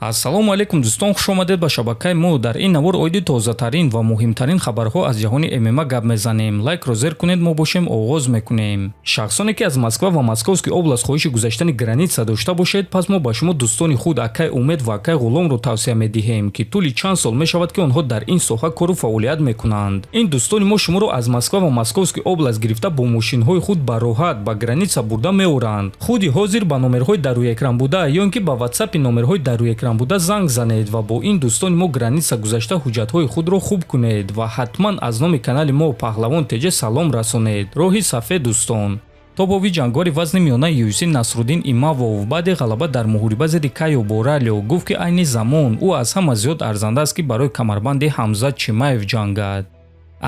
ассалому алайкум дӯстон, хуш омадед ба шабакаи мо. Дар ин навор оиди тозатарин ва муҳимтарин хабарҳо аз ҷаҳони ММА гап мезанем. лайкро зер кунед, мо бошем оғоз мекунем. Шахсоне ки аз Москва ва Московский област хоҳиши гузаштани граница дошта бошед, пас мо ба шумо дӯстони худ Акай Умед ва Акай Ғуломро тавсия медиҳем, ки тӯли чанд сол мешавад ки онҳо дар ин соҳа кору фаъолият мекунанд. Ин дӯстони мо шуморо аз Москва ва Московский област гирифта бо мошинҳои худ ба роҳат ба граница бурда меоранд. худи ҳозир ба номерҳои дар рӯи экран буда ё ин ки ба WhatsApp номерҳои дар рӯи экран буда занг занед ва бо ин дӯстони мо граница гузашта ҳуҷҷатҳои худро хуб кунед ва ҳатман аз номи канали мо Паҳлавон теҷа салом расонед. роҳи сафед дӯстон. тобови ҷангори вазни миёнаи UFC Насрудин Имавов баъди ғалаба дар муҳориба зидди Кайо Боралио гуфт ки айни замон ӯ аз ҳама зиёд арзанда аст ки барои камарбанди Хамзат Чимаев ҷангад.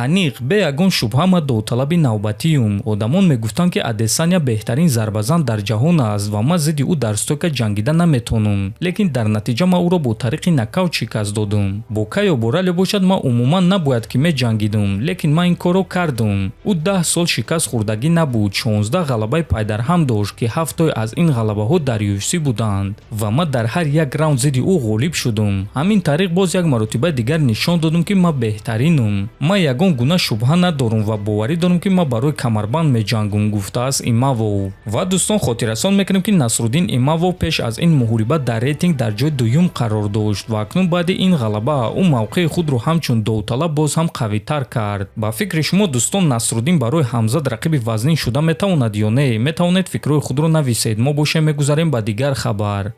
аниқ бе ягон шубҳа ма довталаби навбатиюм. одамон мегуфтанд ки Адесаня беҳтарин зарбазан дар ҷаҳон аст ва ма зидди ӯ дар стойка ҷангида наметонам, лекин дар натиҷа ма ӯро бо тариқи нокаут шикаст додам. бо Кайо Боралио бошад ма умуман набояд ки меҷангидам, лекин ма ин корро кардам. ӯ 10 сол шикаст хӯрдагӣ набуд, 16 ғалабаи пайдарҳам дошт ки 7 аз ин ғалабаҳо дар UFC буданд ва ма дар ҳар як раунд зидди ӯ ғолиб шудам. ҳамин тариқ боз як маротиба дигар нишон додам ки ма беҳтаринам. ма ягон гуна шубҳа надорум ва боварӣ дорам ки ма барои камарбанд меҷангум, гуфтааст Имавов. ва дӯстон, хотиррасон мекунем ки Насрудин Имавов пеш аз ин муҳориба дар рейтинг дар ҷои дуюм қарор дошт ва акнун баъди ин ғалаба ӯ мавқеи худро ҳамчун довталаб боз ҳам қавитар кард. ба фикри шумо дӯстон, Насрудин барои Хамзат рақиби вазнин шуда метавонад ё не? Метавонед фикрҳои худро нависед. мо бошем мегузарем ба дигар хабар.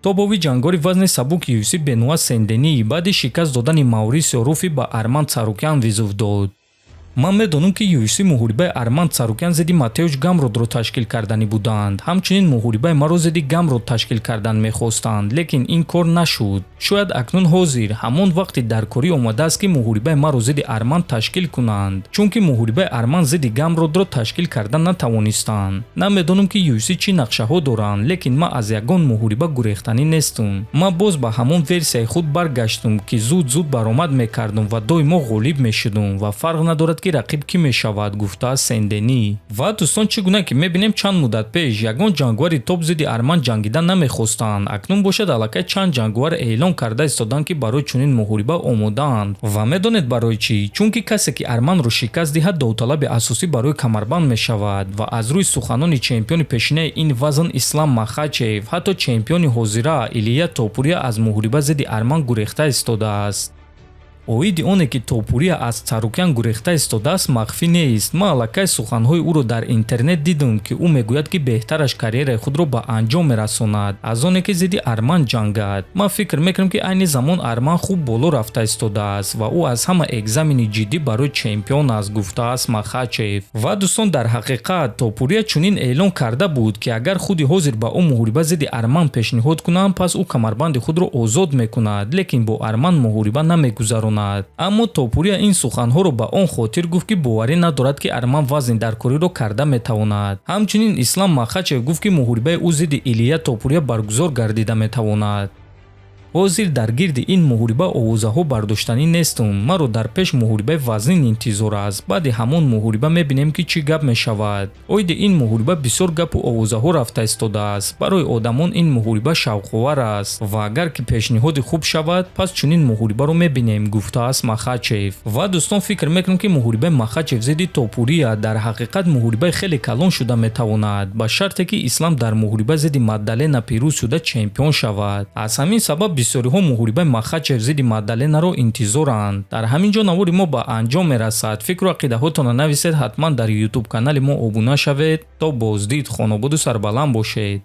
тобови ҷангори вазни сабуки UFC Бенуа Сен Дэни баъди шикаст додани Маурисио Руфи ба Арман Царукян визув дод. ман медонам ки UFC муҳорибаи Арман Царукян зидди Матеуш Гамродро ташкил кардани буданд. ҳамчунин муҳорибаи маро зидди Гамрод ташкил кардан мехостанд, лекин ин кор нашуд. шояд акнун ҳозир ҳамон вақти даркорӣ омадааст ки муҳорибаи маро зидди Арман ташкил кунанд, чунки муҳорибаи Арман зидди Гамродро ташкил кардан натавонистанд. намедонам ки UFC чӣ нақшаҳо доранд, лекин ма аз ягон муҳориба гурехтанӣ нестам. ма боз ба ҳамон версияи худ баргаштам ки зуд баромад мекардам ва доимо ғолиб мешудам ва фарқ надорад ки рақиб кӣ мешавад, гуфтааст Сен Дэни. ва дӯстон, чӣ гуна ки мебинем чанд муддат пеш ягон ҷангвари топ зидди Арман ҷангидан намехостанд, акнун бошад аллакай чанд ҷангвар эълон карда истоданд ки барои чунин муҳориба омодаанд. ва медонед барои чӣ? чунки касе ки Арманро шикаст диҳад довталаби асосӣ барои камарбанд мешавад ва аз рӯи суханони чемпиони пешинаи ин вазн Ислам Махачев ҳатто чемпиони ҳозира Топурия аз муҳориба зидди Арман гурехта истодааст. оиди оне ки Топурия аз Царукян гурехта истодааст махфӣ нест. ма аллакай суханҳои ӯро дар интернет дидам ки ӯ мегӯяд ки беҳтараш карьераи худро ба анҷом мерасонад аз оне ки зидди Арман ҷангад. ман фикр мекунам ки айни замон Арман хуб боло рафта истодааст ва ӯ аз ҳама экзамени ҷиддӣ барои чемпион аст, гуфтааст Махачев. ва дӯстон, дар ҳақиқат Топурия чунин эълон карда буд ки агар худи ҳозир ба ӯ муҳориба зидди Арман пешниҳод кунанд, пас ӯ камарбанди худро озод мекунад, лекин бо Арман муҳориба намегузаронад. аммо Топурия ин суханҳоро ба он хотир гуфт ки боварӣ надорад ки Арман вазни даркориро карда метавонад. ҳамчунин Ислам Махачев гуфт ки муҳорибаи ӯ зидди Топурия баргузор гардида метавонад. ҳозир дар гирди ин муҳориба овозаҳо бардоштанӣ нестам. маро дар пеш муҳорибаи вазнин интизор аст. баъди ҳамон муҳориба мебинем ки чӣ гап мешавад. оиди ин муҳориба бисёр гапу овозаҳо рафта истодааст. барои одамон ин муҳориба шавқовар аст ва агар ки пешниҳоди хуб шавад, пас чунин муҳорибаро мебинем, гуфтааст Махачев. ва дӯстон, фикр мекунам ки муҳорибаи Махачев зидди Топурия дар ҳақиқат муҳорибаи хеле калон шуда метавонад, ба шарте ки Ислам дар муҳориба зидди Маддалена пирӯз шуда чемпион шавад. аз ҳамин сабаб бисёриҳо муҳорибаи Махачев зидди Маддаленаро интизоранд. дар ҳамин ҷо навори мо ба анҷом мерасад. фикру ақидаҳотонро нависед. ҳатман дар YouTube канали мо обуна шавед. то боздид. хонободу сарбаланд бошед.